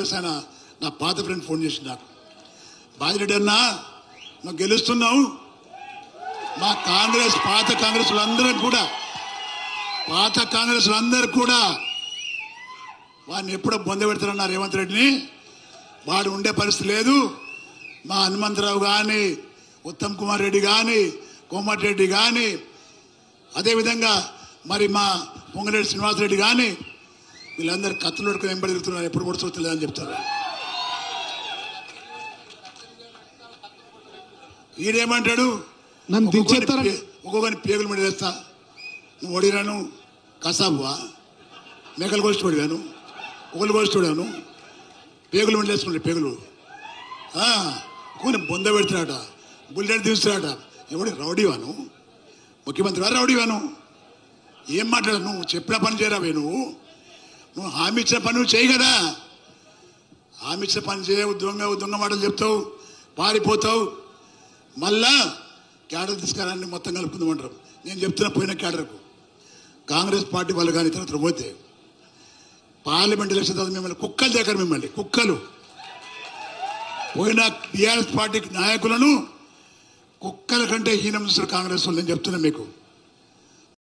కాంగ్రెస్ ఆయన నా పాత ఫ్రెండ్ ఫోన్ చేసి నాకు, బాజిరెడ్డి అన్నా నువ్వు గెలుస్తున్నావు, మా కాంగ్రెస్ పాత కాంగ్రెస్లందరూ కూడా వాడిని ఎప్పుడో బొంద పెడతారన్నా రేవంత్ రెడ్డిని, వాడు ఉండే పరిస్థితి లేదు. మా హనుమంతరావు కానీ, ఉత్తమ్ కుమార్ రెడ్డి కానీ, కోమటిరెడ్డి కానీ, అదేవిధంగా మరి మా పొంగిరెడ్డి శ్రీనివాసరెడ్డి కానీ వీళ్ళందరూ కత్తులు పట్టుకుని వెంబడి తిరుగుతున్నారు, ఎప్పుడు పొడుచుకోలేదని చెప్తారు. ఈడేమంటాడు, ఒక్కొక్కరిని పేగులు మీద వేస్తా, నువ్వు ఓడిరాను కసాబువా, మేకలు కోసి ఓడివాను, ఒకళ్ళు కోసి చూడాను, పేగులు మీద వేసుకుంటాడు, పేగులు కొన్ని బొంద పెడుతున్నాట, బుల్లెట్ తీస్తున్నాట. ఎవడి రౌడీవాను, ముఖ్యమంత్రి వారు రౌడీవాను, ఏం మాట్లాడు, నువ్వు చెప్పిన పని చేయరావే, నువ్వు హామీ ఇచ్చిన పని నువ్వు చేయి కదా, హామీ ఇచ్చిన పని చేయవు, దొంగ మాటలు చెప్తావు, పారిపోతావు, మళ్ళా క్యాడర్ తీసుకురాన్ని మొత్తం కలుపుకుందామంటారు. నేను చెప్తున్నా, పోయిన క్యాడర్కు కాంగ్రెస్ పార్టీ వాళ్ళు కానీ ఇతర పోతే పార్లమెంట్ ఎలక్షన్ తర్వాత మిమ్మల్ని కుక్కలు దగ్గర, మిమ్మల్ని కుక్కలు పోయిన టీఆర్ఎస్ పార్టీ నాయకులను కుక్కల కంటే హీనం చూస్తారు కాంగ్రెస్ వాళ్ళు. నేను చెప్తున్నా మీకు.